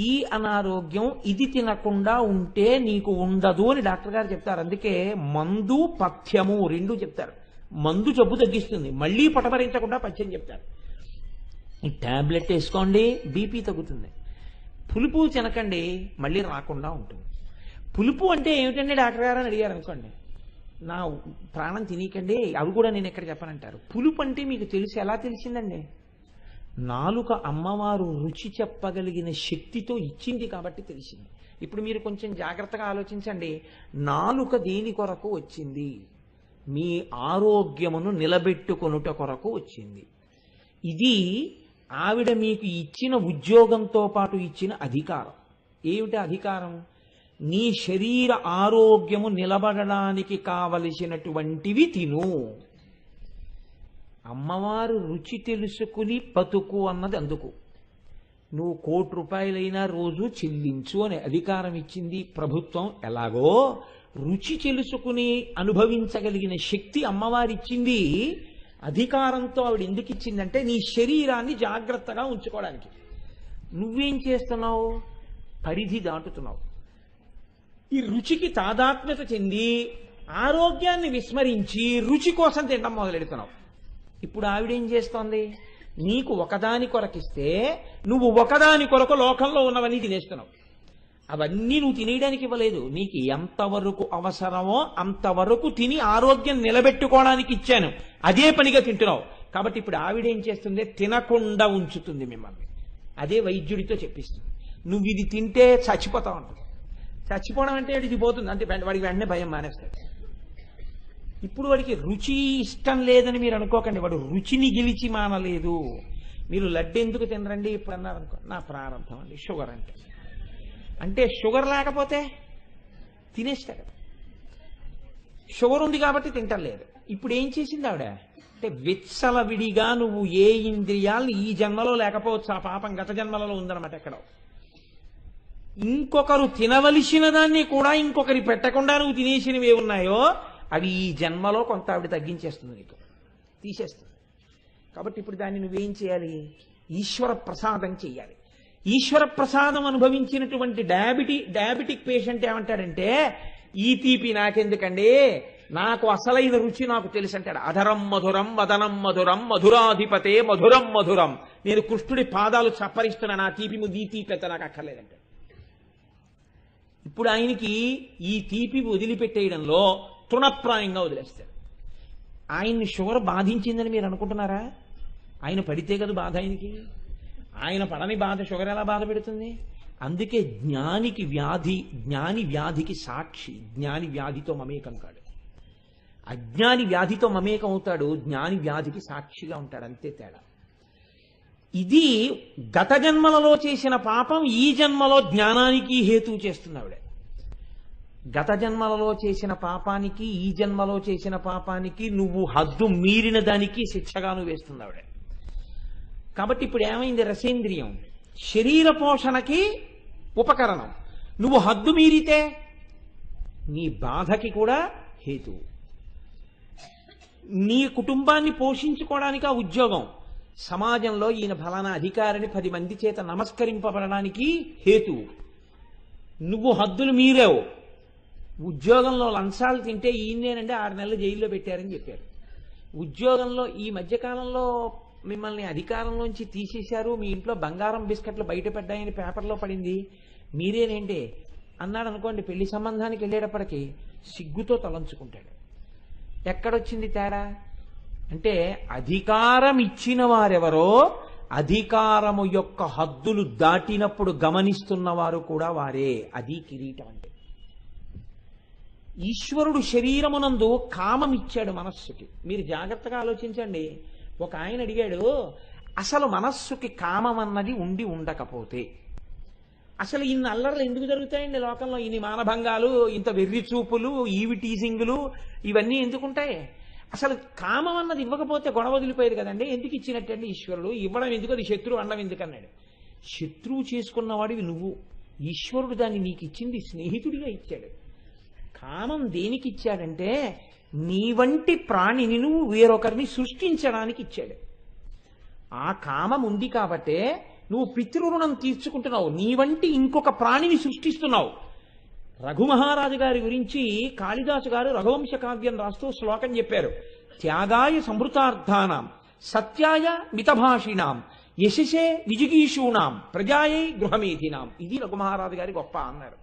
ఈ అనారోగ్యం ఇది తినకుండా ఉంటే నీకు ఉండదు అని డాక్టర్ గారు చెప్తారు. అందుకే మందు పథ్యము రెండు చెప్తారు. మందు జబ్బు తగ్గిస్తుంది, మళ్ళీ పటమరించకుండా పథ్యం చెప్తారు. ఈ టాబ్లెట్ వేసుకోండి బీపీ తగ్గుతుంది. పులుపు తినకండి మళ్ళీ రాకుండా ఉంటుంది. పులుపు అంటే ఏమిటండి డాక్టర్ గారు అని అడిగారు అనుకోండి, నా ప్రాణం తినీకండి, అవి కూడా నేను ఎక్కడ చెప్పనంటారు. పులుపు అంటే మీకు తెలిసి ఎలా తెలిసిందండి? నాలుక అమ్మవారు రుచి చెప్పగలిగిన శక్తితో ఇచ్చింది కాబట్టి తెలిసింది. ఇప్పుడు మీరు కొంచెం జాగ్రత్తగా ఆలోచించండి. నాలుక దేని కొరకు వచ్చింది? మీ ఆరోగ్యమును నిలబెట్టుకొనుట కొరకు వచ్చింది. ఇది ఆవిడ మీకు ఇచ్చిన ఉద్యోగంతో పాటు ఇచ్చిన అధికారం. ఏమిటి అధికారం? నీ శరీర ఆరోగ్యము నిలబడడానికి కావలసినటువంటివి తిను. అమ్మవారు రుచి తెలుసుకుని బతుకు అన్నది అందుకు. నువ్వు 1 కోటి రూపాయలైనా రోజు చెల్లించు అనే అధికారం ఇచ్చింది ప్రభుత్వం. ఎలాగో రుచి తెలుసుకుని అనుభవించగలిగిన శక్తి అమ్మవారిచ్చింది. అధికారంతో ఆవిడ ఎందుకు ఇచ్చిందంటే నీ శరీరాన్ని జాగ్రత్తగా ఉంచుకోవడానికి. నువ్వేం చేస్తున్నావు? పరిధి దాటుతున్నావు. ఈ రుచికి తాదాత్మ్యత చెంది ఆరోగ్యాన్ని విస్మరించి రుచి కోసం తినడం మొదలెడుతున్నావు. ఇప్పుడు ఆవిడేం చేస్తోంది? నీకు ఒకదాని కొరకిస్తే నువ్వు ఒకదాని కొరకు లోకంలో ఉన్నవన్నీ తినేస్తున్నావు. అవన్నీ నువ్వు తినేయడానికి ఇవ్వలేదు. నీకు ఎంతవరకు అవసరమో అంతవరకు తిని ఆరోగ్యం నిలబెట్టుకోవడానికి ఇచ్చాను, అదే పనిగా తింటున్నావు. కాబట్టి ఇప్పుడు ఆవిడేం చేస్తుంది? తినకుండా ఉంచుతుంది మిమ్మల్ని. అదే వైద్యుడితో చెప్పిస్తుంది, నువ్వు ఇది తింటే చచ్చిపోతావు అంటుంది. చచ్చిపోవడం అంటే ఇది పోతుంది అంటే వాడికి వెంటనే భయం మానేస్తాడు. ఇప్పుడు వాడికి రుచి ఇష్టం లేదని మీరు అనుకోకండి, వాడు రుచిని గెలిచి మానలేదు. మీరు లడ్డు ఎందుకు తినరండి ఇప్పుడు అన్నారు అనుకో, నా ప్రారంభం అండి షుగర్ అంటే షుగర్ లేకపోతే తినేస్తాడు. షుగర్ ఉంది కాబట్టి తింటలేదు. ఇప్పుడు ఏం చేసింది ఆవిడ అంటే విచ్చలవిడిగా నువ్వు ఏ ఇంద్రియాలను ఈ జన్మలో లేకపోవచ్చు, ఆ పాపం గత జన్మలలో ఉందన్నమాట. ఎక్కడో ఇంకొకరు తినవలసిన దాన్ని కూడా ఇంకొకరి పెట్టకుండా నువ్వు తినేసినవి ఉన్నాయో అవి ఈ జన్మలో కొంత ఆవిడ తగ్గించేస్తుంది, నీకు తీసేస్తుంది. కాబట్టి ఇప్పుడు దాన్ని నువ్వేం చేయాలి? ఈశ్వర ప్రసాదం చేయాలి. ఈశ్వర ప్రసాదం అనుభవించినటువంటి డయాబెటిక్ పేషెంట్ ఏమంటాడంటే, ఈ తీపి నాకెందుకండి, నాకు అసలైన రుచి నాకు తెలుసు అంటాడు. అధరం మధురం వదనం మధురం మధురాధిపతే మధురం మధురం. నేను కృష్ణుడి పాదాలు చప్పరిస్తున్నా, నా తీపి ముందు ఈ తీపి ఎంత నాకు అక్కర్లేదంటాడు. ఇప్పుడు ఆయనకి ఈ తీపి వదిలిపెట్టేయడంలో తృణప్రాయంగా వదిలేస్తాడు. ఆయన్ని షుగర్ బాధించిందని మీరు అనుకుంటున్నారా? ఆయన పడితే కదా బాధ ఆయనకి. ఆయన పడని బాధ షుగర్ ఎలా బాధ పెడుతుంది? అందుకే జ్ఞాని వ్యాధికి సాక్షి. జ్ఞాని వ్యాధితో మమేకం కాడు. అజ్ఞాని వ్యాధితో మమేకం అవుతాడు, జ్ఞాని వ్యాధికి సాక్షిగా ఉంటాడు, అంతే తేడా. ఇది గత జన్మలలో చేసిన పాపం ఈ జన్మలో జ్ఞానానికి హేతువు చేస్తున్నావిడ. గత జన్మలలో చేసిన పాపానికి ఈ జన్మలో చేసిన పాపానికి నువ్వు హద్దు మీరిన దానికి శిక్షగాను వేస్తున్నావిడ. కాబట్టి ఇప్పుడు ఏమైంది? రసేంద్రియం శరీర పోషణకి ఉపకరణం. నువ్వు హద్దు మీరితే నీ బాధకి కూడా హేతువు. నీ కుటుంబాన్ని పోషించుకోవడానికి ఆ ఉద్యోగం, సమాజంలో ఈయన ఫలానా అధికారిని 10 మంది చేత నమస్కరింపబడడానికి హేతువు. నువ్వు హద్దులు మీరావు. ఉద్యోగంలో లంచాలు తింటే ఈయనేనంటే 6 నెలలు జైల్లో పెట్టారని చెప్పారు. ఉద్యోగంలో ఈ మధ్యకాలంలో మిమ్మల్ని అధికారంలోంచి తీసేశారు, మీ ఇంట్లో బంగారం బిస్కెట్లు బయటపడ్డాయని పేపర్లో పడింది, మీరేనేంటి అన్నాడు అనుకోండి. పెళ్లి సంబంధానికి వెళ్ళేటప్పటికి సిగ్గుతో తలంచుకుంటాడు. ఎక్కడొచ్చింది తేడా అంటే, అధికారం ఇచ్చిన వారెవరో అధికారము యొక్క హద్దులు దాటినప్పుడు గమనిస్తున్న వారు కూడా వారే. అది కిరీటం అంటే. ఈశ్వరుడు శరీరమునందు కామం ఇచ్చాడు మనస్సుకి. మీరు జాగ్రత్తగా ఆలోచించండి. ఒక ఆయన అడిగాడు, అసలు మనస్సుకి కామం అన్నది ఉండి ఉండకపోతే అసలు ఇన్ని అల్లర్లు ఎందుకు జరుగుతాయండి లోకంలో? ఇన్ని మానభంగాలు, ఇంత వెర్రి చూపులు, ఈవి టీజింగులు, ఇవన్నీ ఎందుకుంటాయి? అసలు కామం అన్నది ఇవ్వకపోతే గొడవ వదిలిపోయేది కదండి. ఎందుకు ఇచ్చినట్టండి ఈశ్వరుడు? ఇవ్వడం ఎందుకు? అది శత్రువు అనడం ఎందుకన్నాడు. శత్రువు చేసుకున్నవాడివి నువ్వు. ఈశ్వరుడు దాన్ని నీకు ఇచ్చింది స్నేహితుడిగా ఇచ్చాడు. కామం దేనికి ఇచ్చాడంటే, నీ వంటి ప్రాణిని నువ్వు వేరొకరిని సృష్టించడానికి ఇచ్చాడు. ఆ కామం ఉంది కాబట్టే నువ్వు పితృరుణం తీర్చుకుంటున్నావు, నీ వంటి ఇంకొక ప్రాణిని సృష్టిస్తున్నావు. రఘుమహారాజు గారి గురించి కాళిదాసు గారు రఘువంశ కావ్యం రాస్తూ శ్లోకం చెప్పారు. త్యాగాయ సంవృతార్థానాం సత్యాయ మితభాషిణాం యశసే విజిగీషూణాం ప్రజాయై గృహమేధినాం. ఇది రఘుమహారాజు గారి గొప్ప అన్నారు.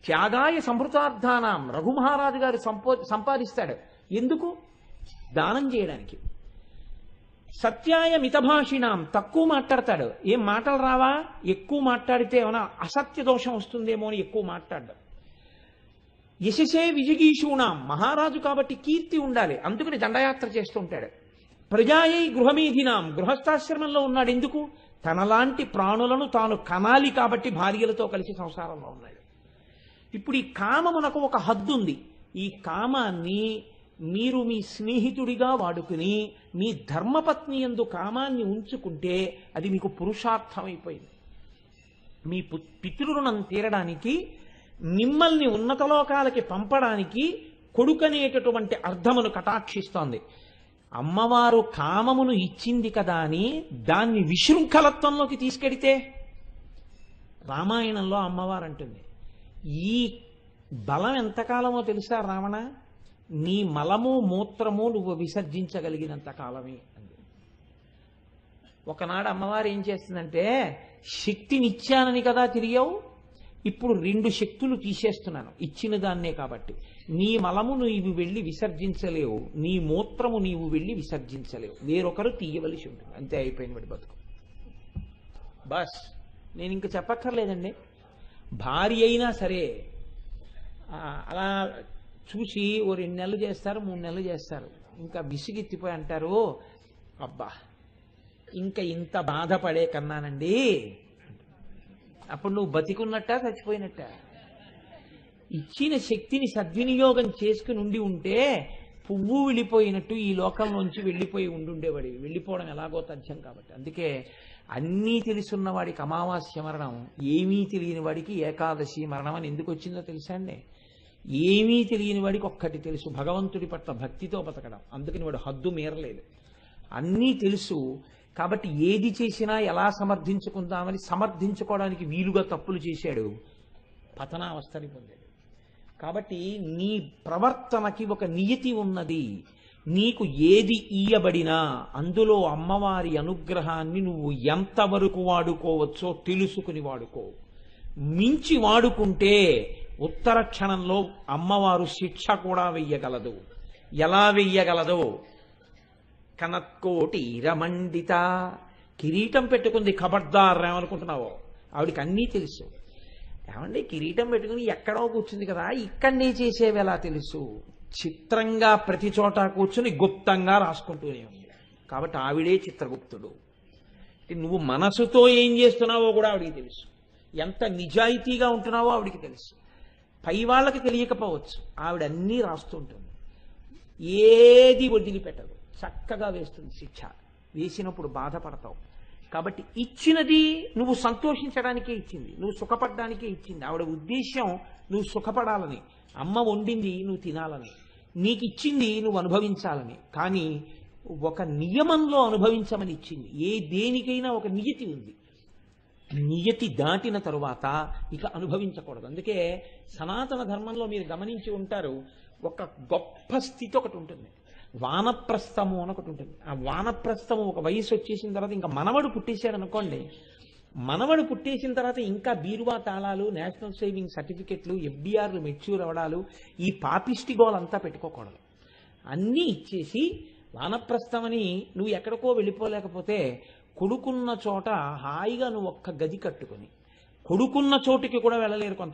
త్యాగాయ సంభృతార్థానాం రఘుమహారాజు గారు సంపాదిస్తాడు. ఎందుకు? దానం చేయడానికి. సత్యాయ మితభాషిణాం తక్కువ మాట్లాడతాడు. ఏం మాటలు రావా? ఎక్కువ మాట్లాడితే ఏమైనా అసత్య దోషం వస్తుందేమో అని ఎక్కువ మాట్లాడ్డాడు. యశసే విజిగీషూణాం మహారాజు కాబట్టి కీర్తి ఉండాలి, అందుకని దండయాత్ర చేస్తుంటాడు. ప్రజాయై గృహమేధినాం గృహస్థాశ్రమంలో ఉన్నాడు. ఎందుకు? తనలాంటి ప్రాణులను తాను కనాలి కాబట్టి భార్యలతో కలిసి సంసారంలో ఉన్నాడు. ఇప్పుడు ఈ కామమునకు ఒక హద్దు ఉంది. ఈ కామాన్ని మీరు మీ స్నేహితుడిగా వాడుకుని మీ ధర్మపత్ని యందు కామాన్ని ఉంచుకుంటే అది మీకు పురుషార్థమైపోయింది. మీ పితృరుణం తీరడానికి, మిమ్మల్ని ఉన్నతలోకాలకి పంపడానికి కొడుకనేటటువంటి అర్థమును కటాక్షిస్తోంది. అమ్మవారు కామమును ఇచ్చింది కదా అని దాన్ని విశృంఖలత్వంలోకి తీసుకెడితే, రామాయణంలో అమ్మవారు అంటుంది, ఈ బలం ఎంతకాలమో తెలుసా రావణ? నీ మలము మూత్రము నువ్వు విసర్జించగలిగినంత కాలమే అంది. ఒకనాడు అమ్మవారు ఏం చేస్తుందంటే, శక్తినిచ్చానని కదా తిరిగావు, ఇప్పుడు 2 శక్తులు తీసేస్తున్నాను ఇచ్చిన దాన్నే కాబట్టి. నీ మలము నీవు వెళ్ళి విసర్జించలేవు, నీ మూత్రము నీవు వెళ్ళి విసర్జించలేవు, వేరొకరు తీయవలసి ఉంటుంది. అంతే, అయిపోయింది వాడి బతుకు. బస్, నేను ఇంక చెప్పక్కర్లేదండి. భార్య అయినా సరే అలా చూసి ఓ 2 నెలలు చేస్తారు, 3 నెలలు చేస్తారు, ఇంకా విసిగెత్తిపోయి అంటారు, అబ్బా ఇంకా ఇంత బాధపడే కన్నానండి. అప్పుడు నువ్వు బతికున్నట్ట చచ్చిపోయినట్ట? ఇచ్చిన శక్తిని సద్వినియోగం చేసుకుని ఉండి ఉంటే పువ్వు వెళ్ళిపోయినట్టు ఈ లోకంలోంచి వెళ్ళిపోయి ఉండుండేవాడి. వెళ్ళిపోవడం ఎలాగో తథ్యం కాబట్టి. అందుకే అన్నీ తెలుసున్న వాడికి అమావాస్య మరణం, ఏమీ తెలియని వాడికి ఏకాదశి మరణం అని ఎందుకు వచ్చిందో తెలుసా అండి? ఏమీ తెలియని వాడికి ఒక్కటి తెలుసు, భగవంతుడి పట్ల భక్తితో బతకడం. అందుకని వాడు హద్దు మీరలేదు. అన్నీ తెలుసు కాబట్టి ఏది చేసినా ఎలా సమర్థించుకుందామని సమర్థించుకోవడానికి వీలుగా తప్పులు చేశాడు, పతనావస్థని పొందాడు. కాబట్టి నీ ప్రవర్తనకి ఒక నియతి ఉన్నది. నీకు ఏది ఇయ్యబడినా అందులో అమ్మవారి అనుగ్రహాన్ని నువ్వు ఎంతవరకు వాడుకోవచ్చో తెలుసుకుని వాడుకో. మించి వాడుకుంటే ఉత్తర క్షణంలో అమ్మవారు శిక్ష కూడా వెయ్యగలదు. ఎలా వెయ్యగలదో, కనత్కోటి రమండిత కిరీటం పెట్టుకుంది, ఖబర్దార్ ఏమనుకుంటున్నావో, ఆవిడికి అన్నీ తెలుసు. ఏమండి, కిరీటం పెట్టుకుని ఎక్కడో కూర్చుంది కదా, ఇక్కడనే చేసేవి ఎలా తెలుసు? చిత్రంగా ప్రతి చోట కూర్చుని గుప్తంగా రాసుకుంటూనే ఉంది. కాబట్టి ఆవిడే చిత్రగుప్తుడు. నువ్వు మనసుతో ఏం చేస్తున్నావో కూడా ఆవిడికి తెలుసు. ఎంత నిజాయితీగా ఉంటున్నావో ఆవిడికి తెలుసు. పై వాళ్ళకి తెలియకపోవచ్చు, ఆవిడ అన్నీ రాస్తుంటుంది. ఏది వదిలిపెట్టదు, చక్కగా వేస్తుంది శిక్ష. వేసినప్పుడు బాధపడతావు. కాబట్టి ఇచ్చినది నువ్వు సంతోషించడానికే ఇచ్చింది, నువ్వు సుఖపడడానికే ఇచ్చింది. ఆవిడ ఉద్దేశ్యం నువ్వు సుఖపడాలని, అమ్మ వండింది నువ్వు తినాలని, నీకు ఇచ్చింది నువ్వు అనుభవించాలని. కానీ ఒక నియమంలో అనుభవించమని ఇచ్చింది. దేనికైనా ఒక నియతి ఉంది. నియతి దాటిన తరువాత ఇక అనుభవించకూడదు. అందుకే సనాతన ధర్మంలో మీరు గమనించి ఉంటారు, ఒక గొప్ప స్థితి ఒకటి ఉంటుంది, వానప్రస్థము అని ఒకటి ఉంటుంది. ఆ వానప్రస్థము ఒక వయసు వచ్చేసిన తర్వాత, ఇంకా మనవడు పుట్టేశాడు అనుకోండి, మనవడు పుట్టేసిన తర్వాత ఇంకా బీరువా తాళాలు, నేషనల్ సేవింగ్ సర్టిఫికెట్లు, ఎఫ్డిఆర్లు మెచ్యూర్ అవడాలు, ఈ పాపిష్టి గోలంతా పెట్టుకోకూడదు. అన్నీ ఇచ్చేసి వానప్రస్థమని నువ్వు ఎక్కడికో వెళ్ళిపోలేకపోతే, కొడుకున్న చోట హాయిగా నువ్వు ఒక్క గది కట్టుకుని, కొడుకున్న చోటుకి కూడా వెళ్ళలేరు కొంత